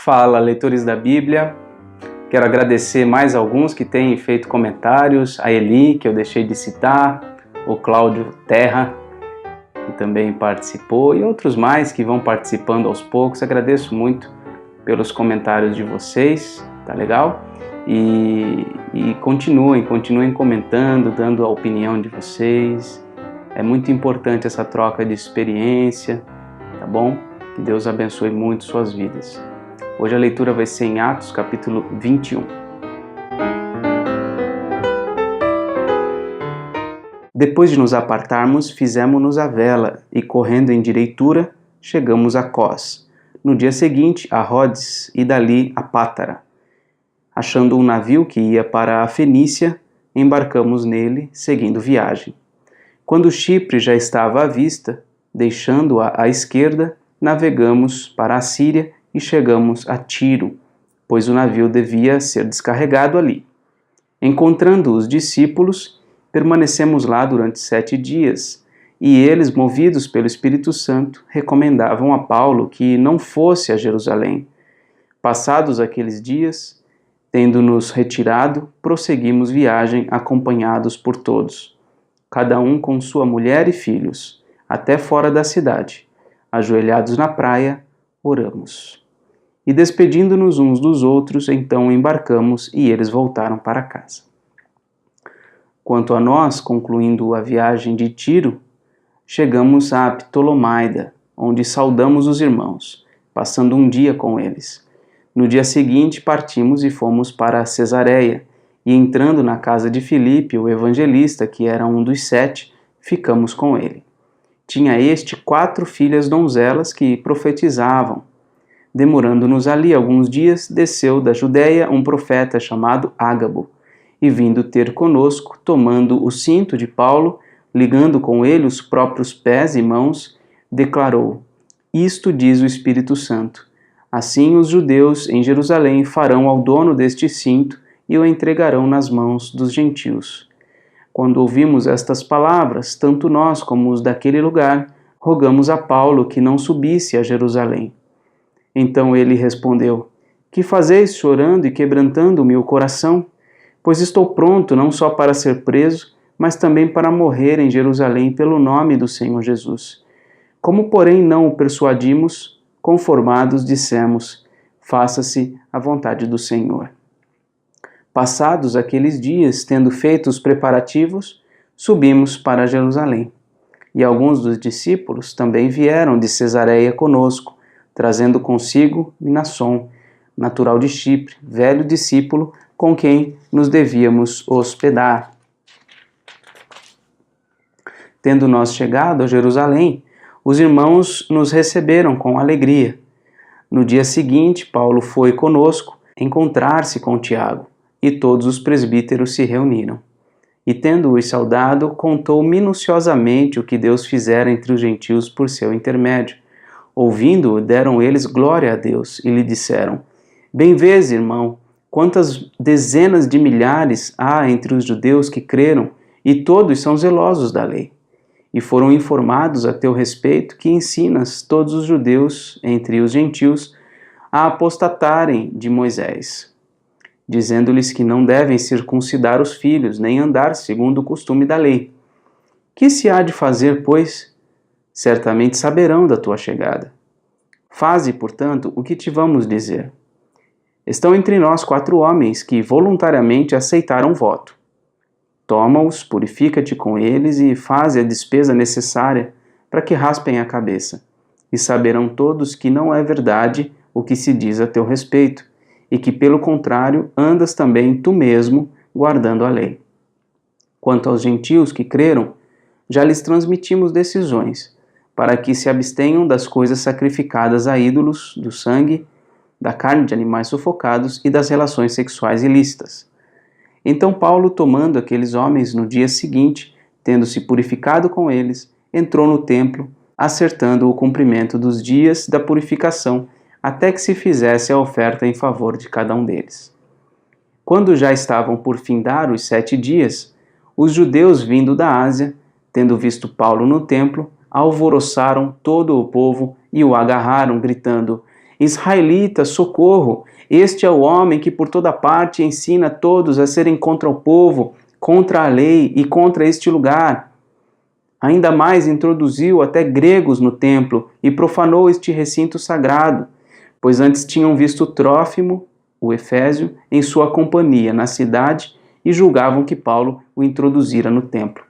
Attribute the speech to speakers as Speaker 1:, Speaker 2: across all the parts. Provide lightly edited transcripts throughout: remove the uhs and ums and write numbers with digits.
Speaker 1: Fala, leitores da Bíblia. Quero agradecer mais alguns que têm feito comentários, a Eli, que eu deixei de citar, o Cláudio Terra, que também participou, e outros mais que vão participando aos poucos. Agradeço muito pelos comentários de vocês, tá legal? E continuem comentando, dando a opinião de vocês. É muito importante essa troca de experiência, tá bom? Que Deus abençoe muito suas vidas. Hoje a leitura vai ser em Atos, capítulo 21. Depois de nos apartarmos, fizemo-nos à vela e, correndo em direitura, chegamos a Cós. No dia seguinte, a Rhodes e dali a Pátara. Achando um navio que ia para a Fenícia, embarcamos nele, seguindo viagem. Quando Chipre já estava à vista, deixando-a à esquerda, navegamos para a Síria e chegamos a Tiro, pois o navio devia ser descarregado ali. Encontrando os discípulos, permanecemos lá durante 7 dias, e eles, movidos pelo Espírito Santo, recomendavam a Paulo que não fosse a Jerusalém. Passados aqueles dias, tendo-nos retirado, prosseguimos viagem acompanhados por todos, cada um com sua mulher e filhos, até fora da cidade. Ajoelhados na praia, oramos. E despedindo-nos uns dos outros, então embarcamos e eles voltaram para casa. Quanto a nós, concluindo a viagem de Tiro, chegamos a Ptolomaida, onde saudamos os irmãos, passando um dia com eles. No dia seguinte partimos e fomos para Cesareia, e entrando na casa de Filipe, o evangelista, que era um dos 7, ficamos com ele. Tinha este 4 filhas donzelas que profetizavam. Demorando-nos ali alguns dias, desceu da Judéia um profeta chamado Ágabo, e vindo ter conosco, tomando o cinto de Paulo, ligando com ele os próprios pés e mãos, declarou: Isto diz o Espírito Santo. Assim os judeus em Jerusalém farão ao dono deste cinto e o entregarão nas mãos dos gentios. Quando ouvimos estas palavras, tanto nós como os daquele lugar, rogamos a Paulo que não subisse a Jerusalém. Então ele respondeu: Que fazeis chorando e quebrantando o meu coração? Pois estou pronto não só para ser preso, mas também para morrer em Jerusalém pelo nome do Senhor Jesus. Como, porém, não o persuadimos, conformados dissemos: Faça-se a vontade do Senhor. Passados aqueles dias, tendo feito os preparativos, subimos para Jerusalém. E alguns dos discípulos também vieram de Cesareia conosco, trazendo consigo Minasson, natural de Chipre, velho discípulo, com quem nos devíamos hospedar. Tendo nós chegado a Jerusalém, os irmãos nos receberam com alegria. No dia seguinte, Paulo foi conosco encontrar-se com Tiago, e todos os presbíteros se reuniram. E tendo-os saudado, contou minuciosamente o que Deus fizera entre os gentios por seu intermédio. Ouvindo-o, deram eles glória a Deus, e lhe disseram: Bem vês, irmão, quantas dezenas de milhares há entre os judeus que creram, e todos são zelosos da lei. E foram informados a teu respeito que ensinas todos os judeus, entre os gentios, a apostatarem de Moisés, dizendo-lhes que não devem circuncidar os filhos, nem andar segundo o costume da lei. Que se há de fazer, pois? Certamente saberão da tua chegada. Faze, portanto, o que te vamos dizer. Estão entre nós 4 homens que voluntariamente aceitaram o voto. Toma-os, purifica-te com eles e faze a despesa necessária para que raspem a cabeça. E saberão todos que não é verdade o que se diz a teu respeito, e que, pelo contrário, andas também tu mesmo guardando a lei. Quanto aos gentios que creram, já lhes transmitimos decisões, para que se abstenham das coisas sacrificadas a ídolos, do sangue, da carne de animais sufocados e das relações sexuais ilícitas. Então Paulo, tomando aqueles homens no dia seguinte, tendo-se purificado com eles, entrou no templo, acertando o cumprimento dos dias da purificação, até que se fizesse a oferta em favor de cada um deles. Quando já estavam por findar os 7 dias, os judeus vindo da Ásia, tendo visto Paulo no templo, alvoroçaram todo o povo e o agarraram, gritando: Israelitas, socorro! Este é o homem que por toda parte ensina todos a serem contra o povo, contra a lei e contra este lugar. Ainda mais introduziu até gregos no templo e profanou este recinto sagrado, pois antes tinham visto Trófimo, o Efésio, em sua companhia na cidade e julgavam que Paulo o introduzira no templo.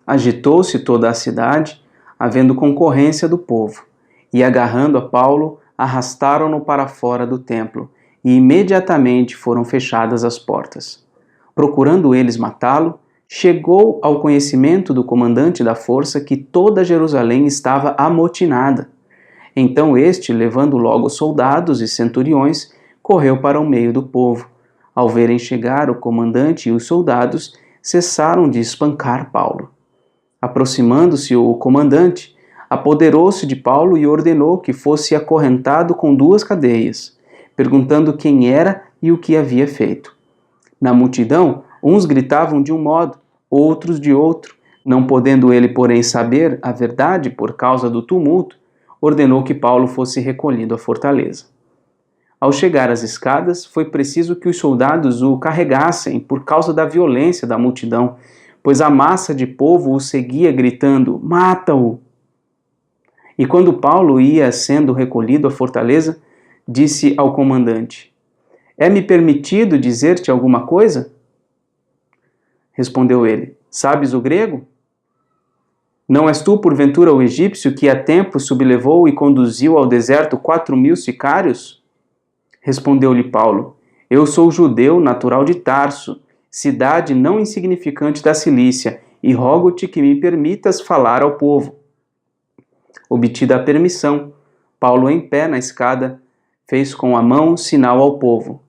Speaker 1: Agitou-se toda a cidade, havendo concorrência do povo, e agarrando a Paulo, arrastaram-no para fora do templo, e imediatamente foram fechadas as portas. Procurando eles matá-lo, chegou ao conhecimento do comandante da força que toda Jerusalém estava amotinada. Então este, levando logo soldados e centuriões, correu para o meio do povo. Ao verem chegar o comandante e os soldados, cessaram de espancar Paulo. Aproximando-se o comandante, apoderou-se de Paulo e ordenou que fosse acorrentado com 2 cadeias, perguntando quem era e o que havia feito. Na multidão, uns gritavam de um modo, outros de outro. Não podendo ele, porém, saber a verdade por causa do tumulto, ordenou que Paulo fosse recolhido à fortaleza. Ao chegar às escadas, foi preciso que os soldados o carregassem por causa da violência da multidão, pois a massa de povo o seguia gritando: "Mata-o!" E quando Paulo ia sendo recolhido à fortaleza, disse ao comandante: "É-me permitido dizer-te alguma coisa?" Respondeu ele: "Sabes o grego? Não és tu, porventura, o egípcio que há tempo sublevou e conduziu ao deserto 4.000 sicários?" Respondeu-lhe Paulo: "Eu sou judeu, natural de Tarso, cidade não insignificante da Cilícia, e rogo-te que me permitas falar ao povo." Obtida a permissão, Paulo, em pé na escada, fez com a mão sinal ao povo.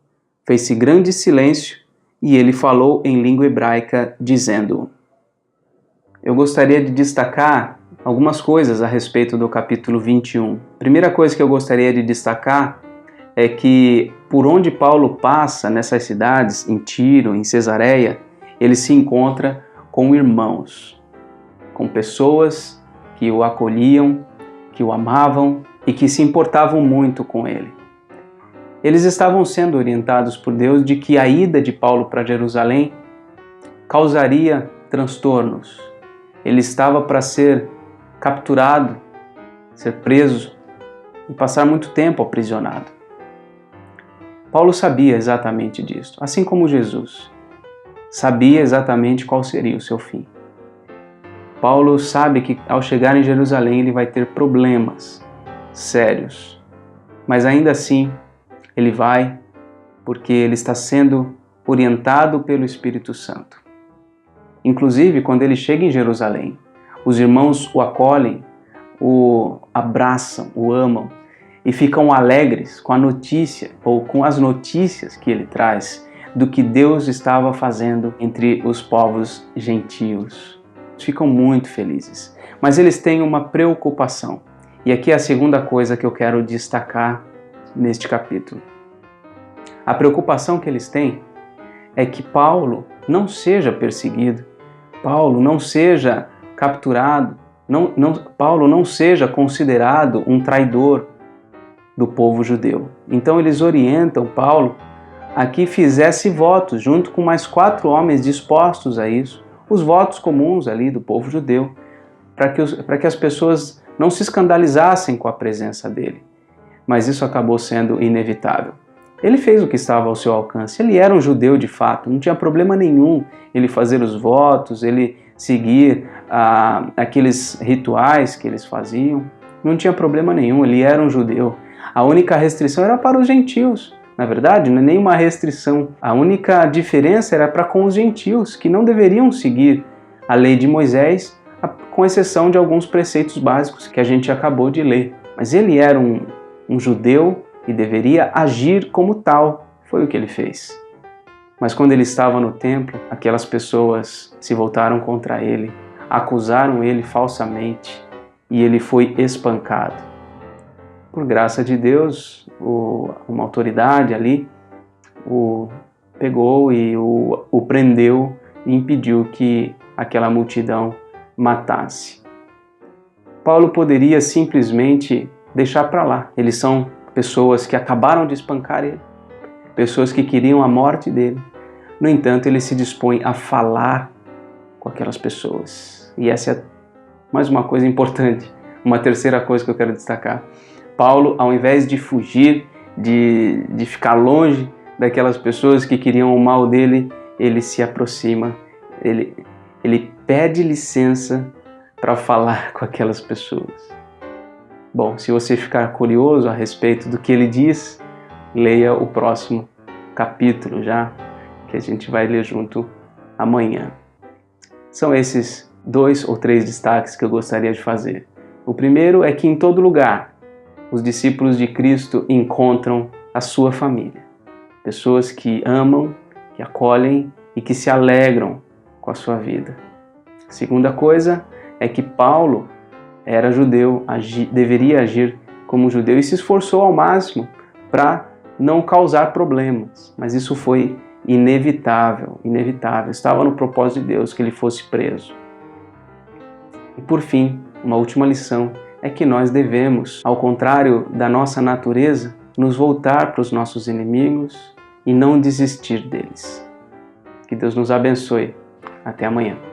Speaker 1: Fez-se grande silêncio e ele falou em língua hebraica, dizendo: Eu gostaria de destacar algumas coisas a respeito do capítulo 21. Primeira coisa que eu gostaria de destacar é que por onde Paulo passa nessas cidades, em Tiro, em Cesareia, ele se encontra com irmãos, com pessoas que o acolhiam, que o amavam e que se importavam muito com ele. Eles estavam sendo orientados por Deus de que a ida de Paulo para Jerusalém causaria transtornos. Ele estava para ser capturado, ser preso e passar muito tempo aprisionado. Paulo sabia exatamente disso, assim como Jesus sabia exatamente qual seria o seu fim. Paulo sabe que ao chegar em Jerusalém ele vai ter problemas sérios, mas ainda assim ele vai porque ele está sendo orientado pelo Espírito Santo. Inclusive, quando ele chega em Jerusalém, os irmãos o acolhem, o abraçam, o amam e ficam alegres com a notícia ou com as notícias que ele traz do que Deus estava fazendo entre os povos gentios. Ficam muito felizes, mas eles têm uma preocupação. E aqui é a segunda coisa que eu quero destacar neste capítulo. A preocupação que eles têm é que Paulo não seja perseguido, Paulo não seja capturado, Paulo não seja considerado um traidor do povo judeu. Então eles orientam Paulo a que fizesse votos junto com mais 4 homens dispostos a isso, os votos comuns ali do povo judeu, para que as pessoas não se escandalizassem com a presença dele. Mas isso acabou sendo inevitável. Ele fez o que estava ao seu alcance, ele era um judeu de fato, não tinha problema nenhum ele fazer os votos, ele seguir aqueles rituais que eles faziam, não tinha problema nenhum, ele era um judeu. A única restrição era para os gentios. Na verdade, não é nenhuma restrição. A única diferença era para com os gentios, que não deveriam seguir a lei de Moisés, com exceção de alguns preceitos básicos que a gente acabou de ler. Mas ele era um judeu e deveria agir como tal. Foi o que ele fez. Mas quando ele estava no templo, aquelas pessoas se voltaram contra ele, acusaram ele falsamente e ele foi espancado. Por graça de Deus, uma autoridade ali o pegou e o prendeu e impediu que aquela multidão matasse. Paulo poderia simplesmente deixar para lá. Eles são pessoas que acabaram de espancar ele, pessoas que queriam a morte dele. No entanto, ele se dispõe a falar com aquelas pessoas. E essa é mais uma coisa importante, uma terceira coisa que eu quero destacar. Paulo, ao invés de fugir, de ficar longe daquelas pessoas que queriam o mal dele, ele se aproxima, ele pede licença para falar com aquelas pessoas. Bom, se você ficar curioso a respeito do que ele diz, leia o próximo capítulo já, que a gente vai ler junto amanhã. São esses 2 ou 3 destaques que eu gostaria de fazer. O primeiro é que em todo lugar os discípulos de Cristo encontram a sua família. Pessoas que amam, que acolhem e que se alegram com a sua vida. A segunda coisa é que Paulo era judeu, deveria agir como judeu e se esforçou ao máximo para não causar problemas. Mas isso foi inevitável. Estava no propósito de Deus que ele fosse preso. E por fim, uma última lição é que nós devemos, ao contrário da nossa natureza, nos voltar para os nossos inimigos e não desistir deles. Que Deus nos abençoe. Até amanhã.